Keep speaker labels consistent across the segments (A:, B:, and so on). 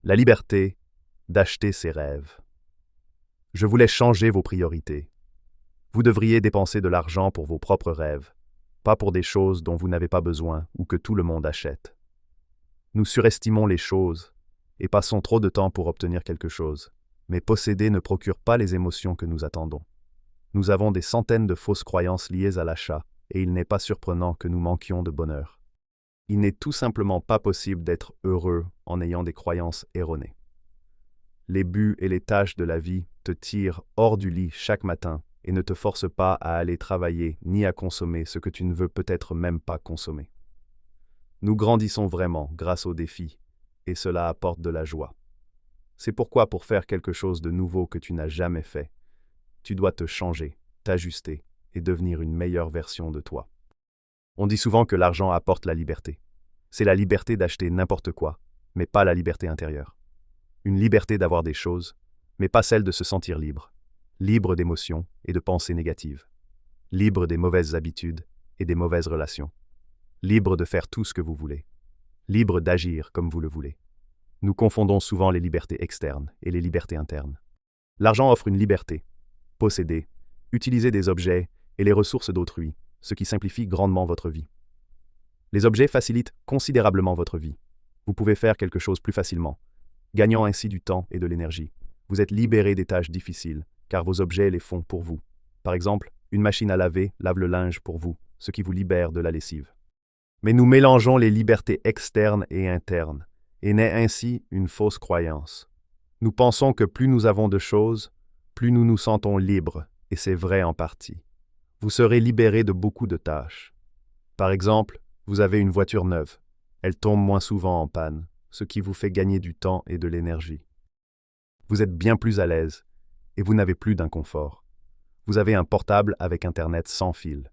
A: La liberté d'acheter ses rêves. Je voulais changer vos priorités. Vous devriez dépenser de l'argent pour vos propres rêves, pas pour des choses dont vous n'avez pas besoin ou que tout le monde achète. Nous surestimons les choses et passons trop de temps pour obtenir quelque chose, mais posséder ne procure pas les émotions que nous attendons. Nous avons des centaines de fausses croyances liées à l'achat et il n'est pas surprenant que nous manquions de bonheur. Il n'est tout simplement pas possible d'être heureux en ayant des croyances erronées. Les buts et les tâches de la vie te tirent hors du lit chaque matin et ne te forcent pas à aller travailler ni à consommer ce que tu ne veux peut-être même pas consommer. Nous grandissons vraiment grâce aux défis, et cela apporte de la joie. C'est pourquoi pour faire quelque chose de nouveau que tu n'as jamais fait, tu dois te changer, t'ajuster et devenir une meilleure version de toi. On dit souvent que l'argent apporte la liberté. C'est la liberté d'acheter n'importe quoi, mais pas la liberté intérieure. Une liberté d'avoir des choses, mais pas celle de se sentir libre. Libre d'émotions et de pensées négatives. Libre des mauvaises habitudes et des mauvaises relations. Libre de faire tout ce que vous voulez. Libre d'agir comme vous le voulez. Nous confondons souvent les libertés externes et les libertés internes. L'argent offre une liberté. Posséder, utiliser des objets et les ressources d'autrui, ce qui simplifie grandement votre vie. Les objets facilitent considérablement votre vie. Vous pouvez faire quelque chose plus facilement, gagnant ainsi du temps et de l'énergie. Vous êtes libéré des tâches difficiles, car vos objets les font pour vous. Par exemple, une machine à laver lave le linge pour vous, ce qui vous libère de la lessive. Mais nous mélangeons les libertés externes et internes, et naît ainsi une fausse croyance. Nous pensons que plus nous avons de choses, plus nous nous sentons libres, et c'est vrai en partie. Vous serez libéré de beaucoup de tâches. Par exemple, vous avez une voiture neuve. Elle tombe moins souvent en panne, ce qui vous fait gagner du temps et de l'énergie. Vous êtes bien plus à l'aise, et vous n'avez plus d'inconfort. Vous avez un portable avec Internet sans fil.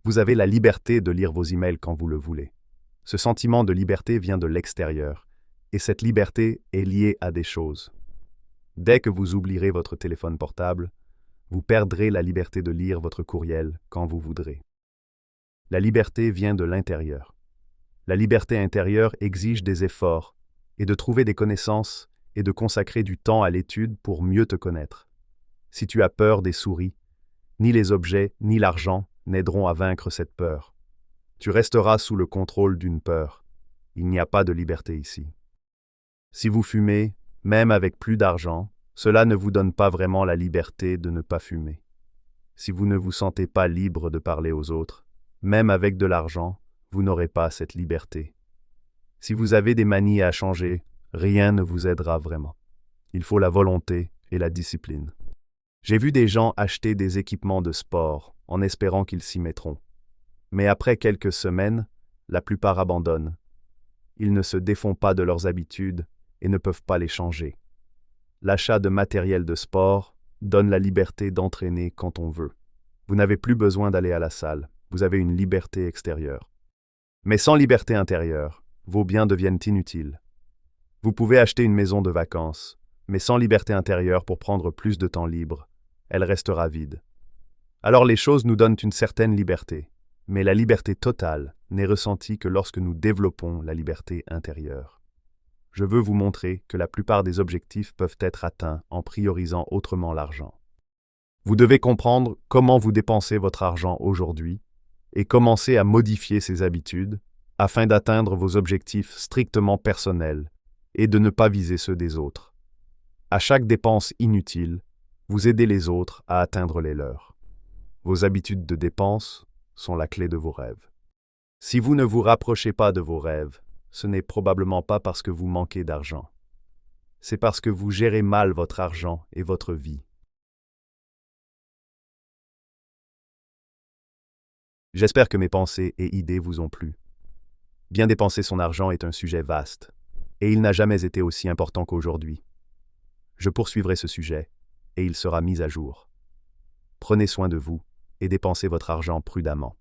A: Vous avez la liberté de lire vos emails quand vous le voulez. Ce sentiment de liberté vient de l'extérieur, et cette liberté est liée à des choses. Dès que vous oublierez votre téléphone portable, vous perdrez la liberté de lire votre courriel quand vous voudrez. La liberté vient de l'intérieur. La liberté intérieure exige des efforts et de trouver des connaissances et de consacrer du temps à l'étude pour mieux te connaître. Si tu as peur des souris, ni les objets ni l'argent n'aideront à vaincre cette peur. Tu resteras sous le contrôle d'une peur. Il n'y a pas de liberté ici. Si vous fumez, même avec plus d'argent, cela ne vous donne pas vraiment la liberté de ne pas fumer. Si vous ne vous sentez pas libre de parler aux autres, même avec de l'argent, vous n'aurez pas cette liberté. Si vous avez des manies à changer, rien ne vous aidera vraiment. Il faut la volonté et la discipline. J'ai vu des gens acheter des équipements de sport en espérant qu'ils s'y mettront. Mais après quelques semaines, la plupart abandonnent. Ils ne se défont pas de leurs habitudes et ne peuvent pas les changer. L'achat de matériel de sport donne la liberté d'entraîner quand on veut. Vous n'avez plus besoin d'aller à la salle, vous avez une liberté extérieure. Mais sans liberté intérieure, vos biens deviennent inutiles. Vous pouvez acheter une maison de vacances, mais sans liberté intérieure pour prendre plus de temps libre, elle restera vide. Alors les choses nous donnent une certaine liberté, mais la liberté totale n'est ressentie que lorsque nous développons la liberté intérieure. Je veux vous montrer que la plupart des objectifs peuvent être atteints en priorisant autrement l'argent. Vous devez comprendre comment vous dépensez votre argent aujourd'hui et commencer à modifier ses habitudes afin d'atteindre vos objectifs strictement personnels et de ne pas viser ceux des autres. À chaque dépense inutile, vous aidez les autres à atteindre les leurs. Vos habitudes de dépense sont la clé de vos rêves. Si vous ne vous rapprochez pas de vos rêves, ce n'est probablement pas parce que vous manquez d'argent. C'est parce que vous gérez mal votre argent et votre vie. J'espère que mes pensées et idées vous ont plu. Bien dépenser son argent est un sujet vaste, et il n'a jamais été aussi important qu'aujourd'hui. Je poursuivrai ce sujet, et il sera mis à jour. Prenez soin de vous et dépensez votre argent prudemment.